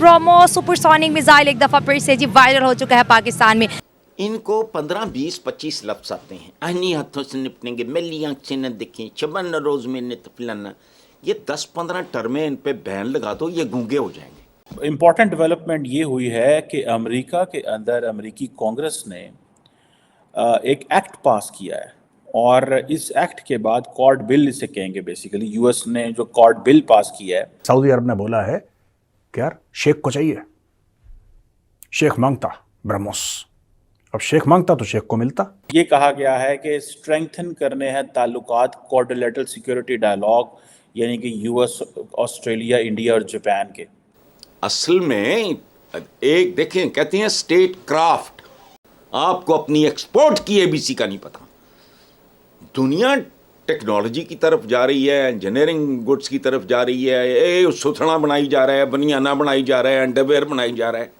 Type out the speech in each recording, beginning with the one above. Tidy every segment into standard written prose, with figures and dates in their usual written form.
BrahMos supersonic missile एक दफा फिर से जी वायरल हो चुका है पाकिस्तान में। इनको 15, 20, 25 लफ्ज आते हैं। अहनी हाथों से निपटेंगे, मेली आंखें न दिखें, चबन रोज में नित फिलाना। ये 10-15 टर्में इन पे बैन लगा दो, ये गूंगे हो जाएंगे। इम्पॉर्टेंट डेवलपमेंट ये हुई है कि अमेरिका के अंदर अमेरिकी कांग्रेस ने एक एक्ट पास किया है और इस एक्ट के बाद कॉर्ड बिल इसे कहेंगे। बेसिकली यूएस ने जो कॉर्ड बिल पास किया है, सऊदी अरब ने बोला है कि यार शेख को चाहिए, शेख मांगता ब्रह्मोस, अब शेख मांगता तो शेख को मिलता। ये कहा गया है कि स्ट्रेंथन करने हैं ताल्लुकात क्वाड्रिलेटरल सिक्योरिटी डायलॉग, यानी कि यूएस, ऑस्ट्रेलिया, इंडिया और जापान के। असल में एक देखें, कहते हैं स्टेट क्राफ्ट। आपको अपनी एक्सपोर्ट की एबीसी का नहीं पता। दुनिया टेक्नोलॉजी की तरफ जा रही है, इंजीनियरिंग गुड्स की तरफ जा रही है, सुथना बनाई जा रहा है, बनियाना बनाई जा रहा है, अंडरवेयर बनाई जा रहा है।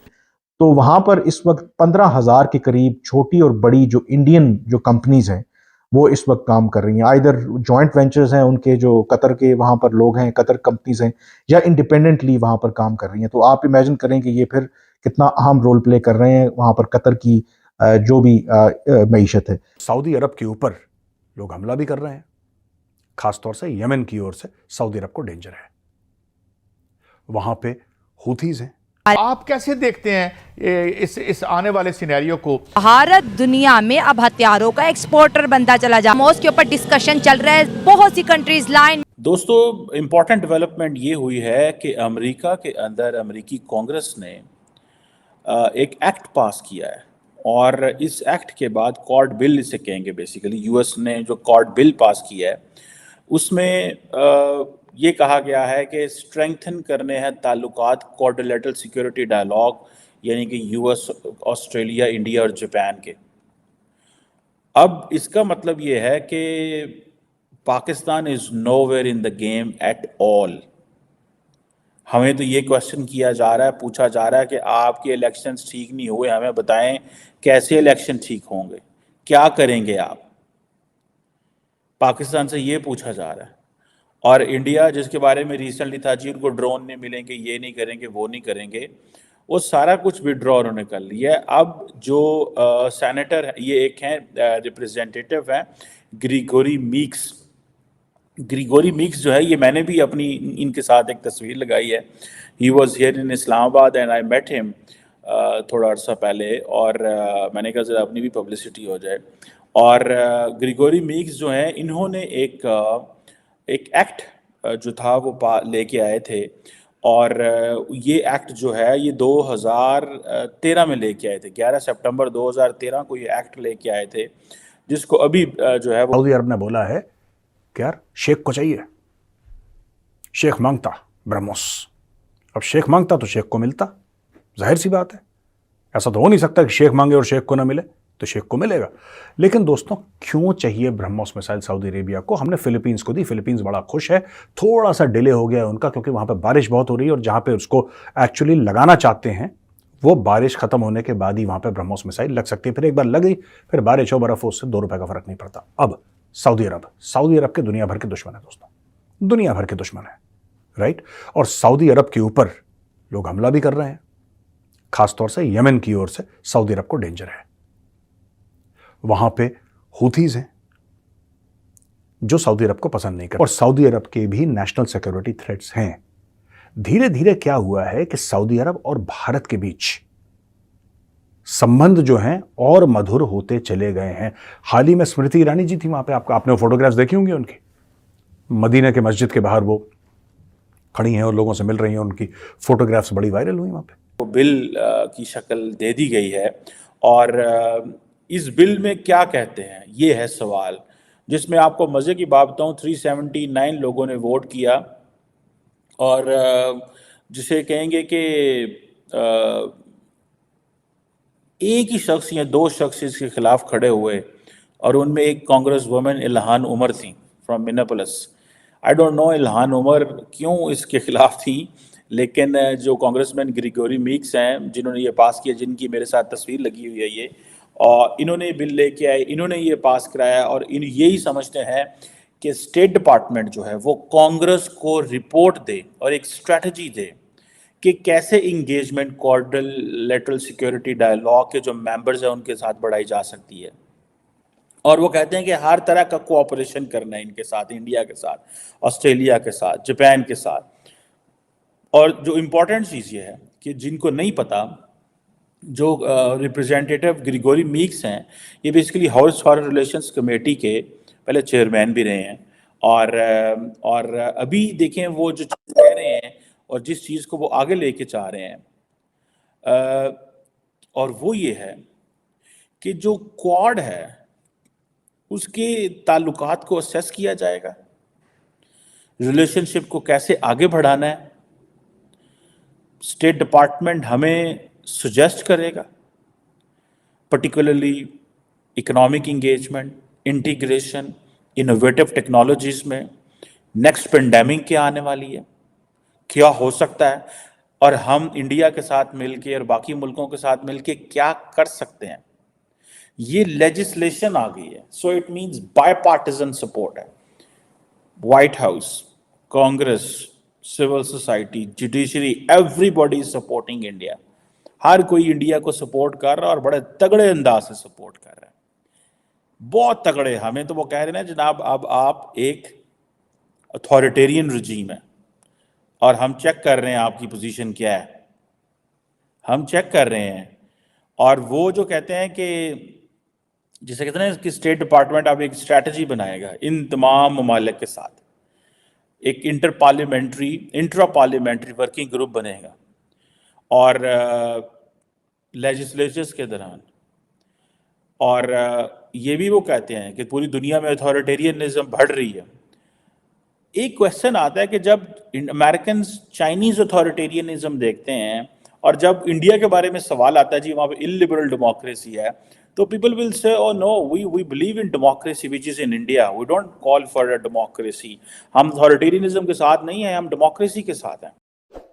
तो वहां पर इस वक्त 15,000 के करीब छोटी और बड़ी जो इंडियन जो कंपनीज हैं वो इस वक्त काम कर रही हैं। आइदर जॉइंट वेंचर्स हैं उनके, जो कतर के वहां पर लोग हैं, कतर कंपनीज हैं, या इंडिपेंडेंटली वहां पर काम कर रही हैं। तो आप इमेजिन करें कि ये फिर कितना अहम रोल प्ले कर रहे हैं वहां पर कतर की जो भी मईशत है। सऊदी अरब के ऊपर लोग हमला भी कर रहे हैं, खासतौर से यमन की ओर से सऊदी अरब को डेंजर है। वहां पे हूथीज हैं। आप कैसे देखते हैं इस आने वाले सिनेरियो को? भारत दुनिया में अब हथियारों का एक्सपोर्टर बनता चला जा, ब्रह्मोस के ऊपर डिस्कशन चल रहा है, बहुत सी कंट्रीज लाइन। दोस्तों, इम्पॉर्टेंट डेवलपमेंट ये हुई है कि अमेरिका के अंदर अमेरिकी कांग्रेस ने एक एक्ट पास किया है और इस एक्ट के बाद कॉर्ड बिल इसे कहेंगे। बेसिकली यूएस ने जो कॉर्ड बिल पास किया है उसमें ये कहा गया है कि स्ट्रेंथन करने हैं ताल्लुकात क्वाड्रिलेटरल सिक्योरिटी डायलॉग, यानी कि यूएस, ऑस्ट्रेलिया, इंडिया और जापान के। अब इसका मतलब ये है कि Pakistan is nowhere in the game at all. हमें तो ये क्वेश्चन किया जा रहा है, पूछा जा रहा है कि आपके इलेक्शंस ठीक नहीं हुए, हमें बताएं कैसे इलेक्शन ठीक होंगे, क्या करेंगे आप। पाकिस्तान से ये पूछा जा रहा है। और इंडिया, जिसके बारे में रिसेंटली था जी उनको ड्रोन नहीं मिलेंगे, ये नहीं करेंगे, वो नहीं करेंगे, वो सारा कुछ विड्रॉ उन्होंने कर लिया है। अब जो सेनेटर, ये एक हैं रिप्रेजेंटेटिव हैं ग्रिगोरी मीक्स। ग्रिगोरी मीक्स जो है, ये मैंने भी अपनी इनके साथ एक तस्वीर लगाई है। He was here in Islamabad and I met him थोड़ा अर्सा पहले, और मैंने कहा जरा अपनी भी पब्लिसिटी हो जाए। और ग्रिगोरी मीक्स जो हैं, इन्होंने एक एक्ट जो था वो लेके आए थे, और ये एक्ट जो है ये 2013 में लेके आए थे। 11 सितंबर 2013 को ये एक्ट लेके आए थे, जिसको अभी जो है वो सऊदी अरब ने बोला है कि यार शेख को चाहिए, शेख मांगता ब्रह्मोस, अब शेख मांगता तो शेख को मिलता। जाहिर सी बात है, ऐसा तो हो नहीं सकता कि शेख मांगे और शेख को ना मिले, तो शेख को मिलेगा। लेकिन दोस्तों, क्यों चाहिए ब्रह्मोस मिसाइल सऊदी अरेबिया को? हमने फिलीपींस को दी, फिलीपींस बड़ा खुश है। थोड़ा सा डिले हो गया है उनका, क्योंकि वहां पे बारिश बहुत हो रही है, और जहां पे उसको एक्चुअली लगाना चाहते हैं वो बारिश खत्म होने के बाद ही वहां पे ब्रह्मोस मिसाइल लग सकती है। फिर एक बार लग गई, फिर बारिश हो, बर्फ हो, उससे 2 रुपए का फर्क नहीं पड़ता। अब सऊदी अरब के दुनिया भर के दुश्मन है दोस्तों, दुनिया भर के दुश्मन है, राइट। और सऊदी अरब के ऊपर लोग हमला भी कर रहे हैं, खासतौर से यमन की ओर से सऊदी अरब को डेंजर है। वहां पे हूथीज हैं जो सऊदी अरब को पसंद नहीं करते, और सऊदी अरब के भी नेशनल सिक्योरिटी थ्रेट्स हैं। धीरे धीरे क्या हुआ है कि सऊदी अरब और भारत के बीच संबंध जो हैं और मधुर होते चले गए हैं। हाल ही में स्मृति ईरानी जी थी वहां पे, आपने फोटोग्राफ्स देखी होंगी उनकी, मदीना के मस्जिद के बाहर वो खड़ी हैं और लोगों से मिल रही हैं, उनकी फोटोग्राफ्स बड़ी वायरल हुई वहां पे। वो बिल की शक्ल दे दी गई है, और इस बिल में क्या कहते हैं ये है सवाल, जिसमें आपको मज़े की बात बताऊँ 379 लोगों ने वोट किया, और जिसे कहेंगे कि एक ही शख्स या 2 शख्स इसके खिलाफ खड़े हुए, और उनमें एक कांग्रेस वुमेन इल्हान उमर थी from Minneapolis. I don't know Ilhan Omar क्यों इसके खिलाफ थी, लेकिन जो कांग्रेसमैन ग्रिगोरी मीक्स हैं जिन्होंने ये पास किया, जिनकी मेरे साथ तस्वीर लगी हुई है ये, और इन्होंने बिल लेके आए, इन्होंने ये पास कराया, और यही समझते हैं कि स्टेट डिपार्टमेंट जो है वो कांग्रेस को रिपोर्ट दे और एक स्ट्रेटजी दे कि कैसे इंगेजमेंट क्वाड्रिलेटरल सिक्योरिटी डायलॉग के जो मेंबर्स हैं उनके साथ बढ़ाई जा सकती है। और वो कहते हैं कि हर तरह का कोऑपरेशन करना है इनके साथ, इंडिया के साथ, ऑस्ट्रेलिया के साथ, जापान के साथ। और जो इम्पोर्टेंट चीज़ ये है कि जिनको नहीं पता, जो रिप्रेजेंटेटिव ग्रिगोरी मीक्स हैं, ये basically house foreign relations committee के पहले चेयरमैन भी रहे हैं। और अभी देखें वो जो चीज़ कह रहे हैं और जिस चीज़ को वो आगे लेके चाह रहे हैं, और वो ये है कि जो क्वाड है उसके ताल्लुकात को असेस किया जाएगा, रिलेशनशिप को कैसे आगे बढ़ाना है, स्टेट डिपार्टमेंट हमें सजेस्ट करेगा, particularly economic engagement, integration, innovative technologies में। नेक्स्ट पेंडेमिक क्या आने वाली है, क्या हो सकता है, और हम इंडिया के साथ मिलके और बाकी मुल्कों के साथ मिलके क्या कर सकते हैं। ये लेजिस्लेशन आ गई है, so it means bipartisan support है। White House, Congress, civil society, judiciary, everybody is supporting India. हर कोई इंडिया को सपोर्ट कर रहा है और बड़े तगड़े अंदाज से सपोर्ट कर रहा है, बहुत तगड़े। हमें तो वो कह रहे हैं ना जनाब, अब आप एक अथॉरिटेरियन रजीम है और हम चेक कर रहे हैं आपकी पोजीशन क्या है, हम चेक कर रहे हैं। और वो जो कहते हैं कि जिसे कहते हैं कि स्टेट डिपार्टमेंट अब एक स्ट्रैटेजी बनाएगा इन तमाम ममालिक के साथ, एक इंट्रा पार्लियामेंट्री वर्किंग ग्रुप बनेगा, और लेजिस्लेचर्स के दौरान। और ये भी वो कहते हैं कि पूरी दुनिया में अथॉरिटेरियनिज्म बढ़ रही है। एक क्वेश्चन आता है कि जब अमेरिकन चाइनीज अथॉरिटेरियनिज्म देखते हैं और जब इंडिया के बारे में सवाल आता है जी वहाँ पे इलिबरल डेमोक्रेसी है, तो people will say oh no, we believe in democracy which is in India, we don't call for a democracy. हम अथॉरिटेरियनिज्म के साथ नहीं है, हम डेमोक्रेसी के साथ हैं।